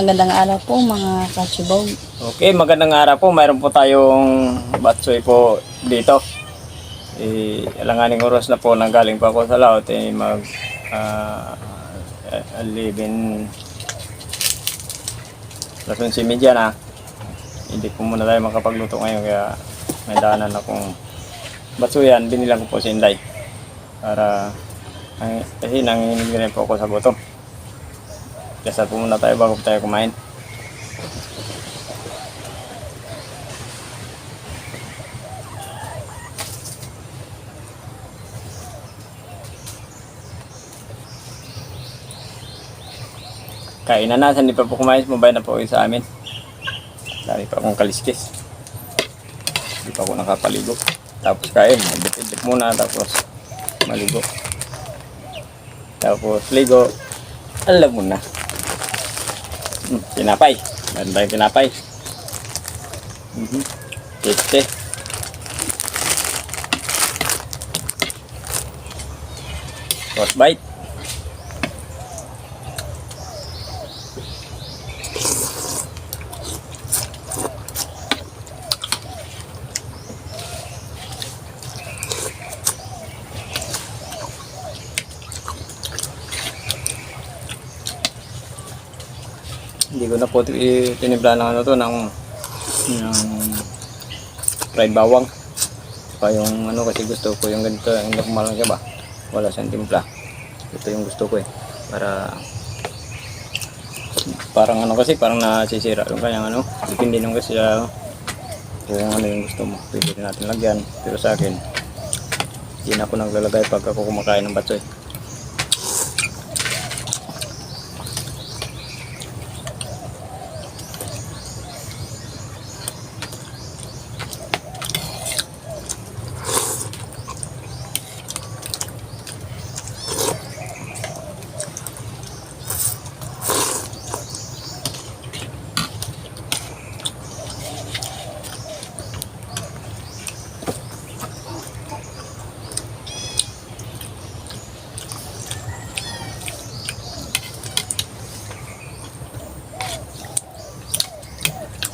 magandang araw po mga kachibog. Okay, magandang araw po. Mayroon po tayong batsoy po dito. Alanganing oras na po nang galing pa ako sa laot. Mag 11 11:30 na. Hindi po muna tayo makapagluto ngayon kaya may daanan akong batsoyan. Binilang ko po si Inday para kasi nanginginig rin po ako sa gutom. Kaya po muna tayo bago tayo kumain. Kainan na, hindi pa po kumain, mabay na po kayo sa amin. Dami pa akong kaliskis. Hindi pa ako nakapaligo. Tapos kain, edit muna, tapos maligo. Tapos ligo, alam mo na. Tinapay, meron tayong tinapay. Tete. Frostbite. Hindi ko na po tinibla ng ano to ng fried bawang. Pa yung ano kasi gusto ko yung ganito, yung normal lang ba? Wala siyang timpla. Ito yung gusto ko para parang ano kasi parang nasisira yung kanyang ano. Depende nung kasi kung ano yung gusto mo. Pwede rin natin lagyan. Pero sa akin, hindi na ako naglalagay pag ako kumakain ng batsoy.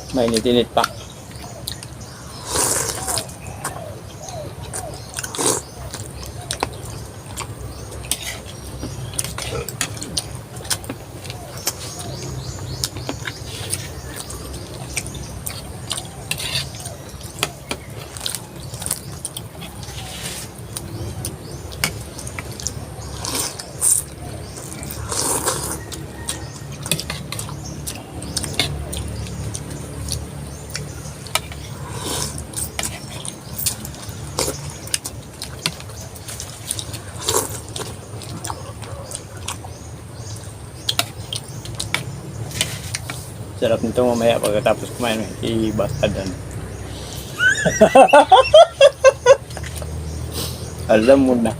Mainit-init pa. Sarap nito mamaya pagkatapos kumain, i-bastadan. Alam mo na.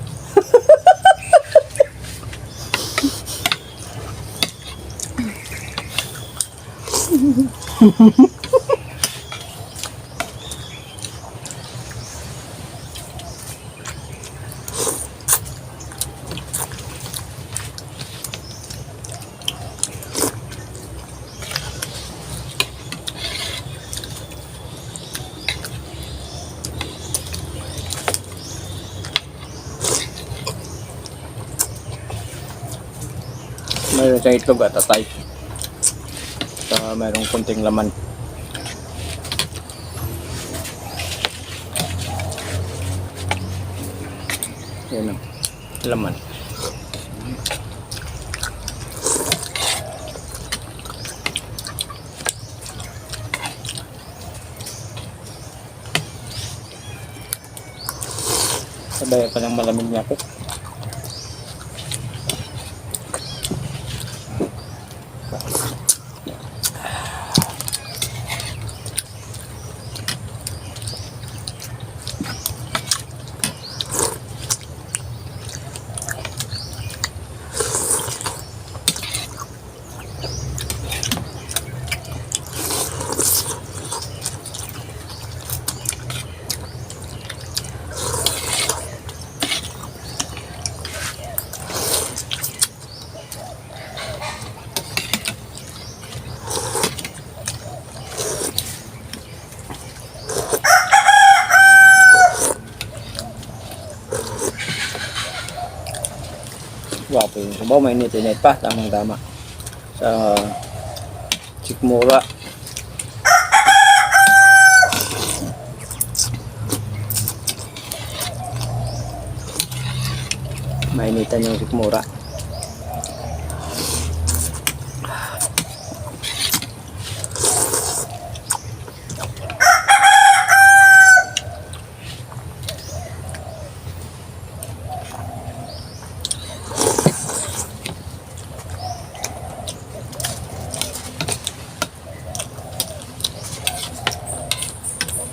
Mayroon siyang itlog at atay. Mayroong kunting laman. Yan ang laman. Sabay pa ng malamig niya po. Ito yung sabaw, mainit-init pa, tamang-tama. Sa sikmura. Mainitan yung sikmura.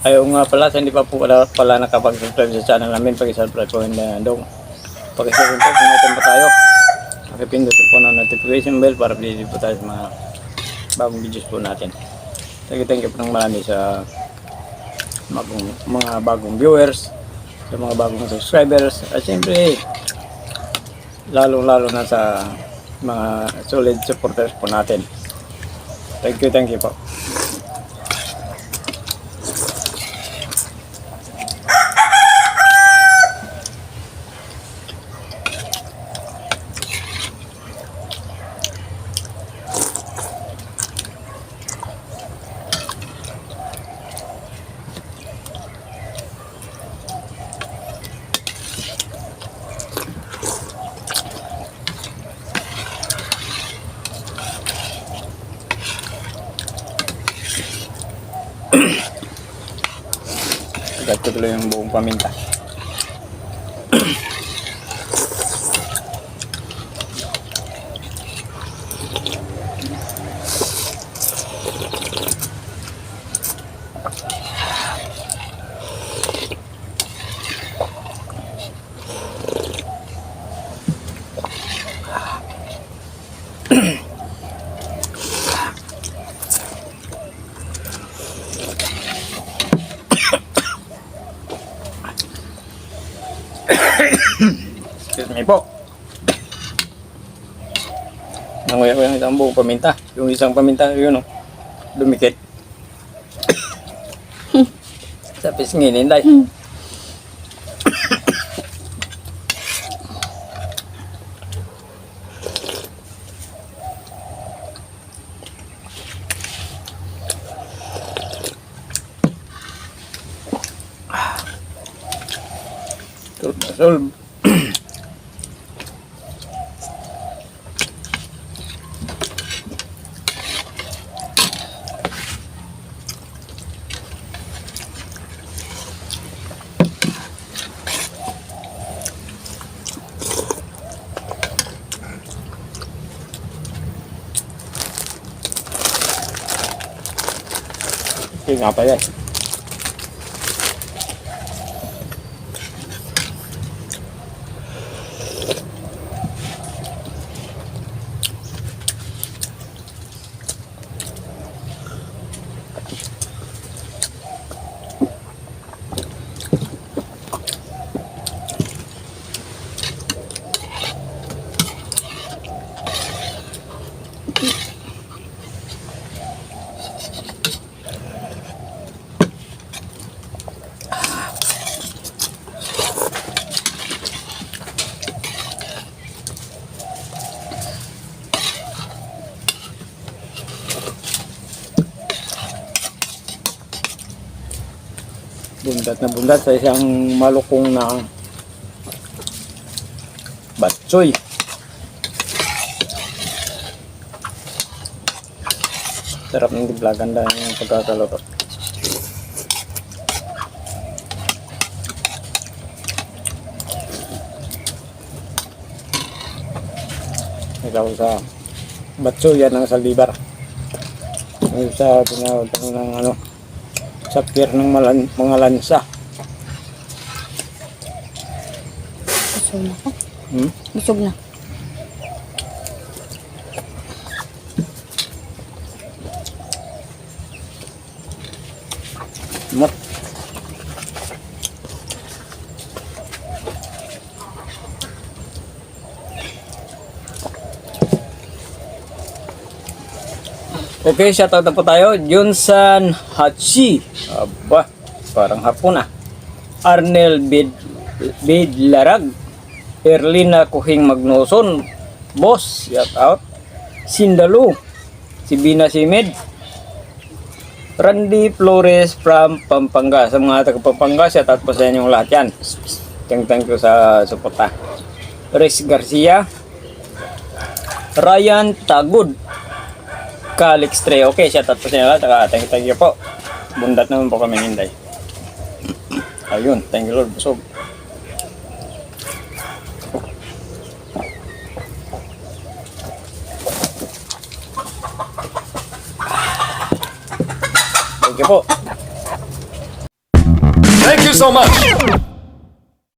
Ayaw nga pala, sa hindi pa po pala nakapag-subscribe sa channel namin, pag-subscribe po yung dong. Pag-subscribe po, pumunta pa tayo. Pakipindot po ng notification bell para updated po tayo sa mga bagong videos po natin. Thank you po ng marami sa mga bagong viewers, sa mga bagong subscribers, at siyempre, lalo na sa mga solid supporters po natin. Thank you po. Agad ko tuloy yung buong paminta. Excuse me po. Nanguya ko yung isang buong paminta. Yung isang paminta, yun o. Dumikit. Sa pisngin, hinday. Solve. Okay nga pala. Bundat sa isang malukong na batsoy. Sarap ng diblagan dahil yung pagkakaluto. Ikaw sa batsoy yan ang saldibar. Yung sa tinawag ng ano, sa pier ng mga lansa. Busog na ko. Hmm? Busog na. Mot. Okay, shoutout na po tayo. Junsan Hachi. Aba, parang hapon ah. Arnel Bidlarag. Erlina Kuhing Magnoson. Boss, shout out. Sindalu, si Bina Simid, Randy Flores from Pampanga. Sa mga taga Pampanga, shout out po sa inyong lahat yan. Thank you sa suporta. Rex Garcia, Ryan Tagud, Calix Tre. Okay, shout out po sa inyo lahat. Thank you po. Bundat naman po kami hinday. Ayun, thank you Lord. Busog. Thank you po. Thank you so much.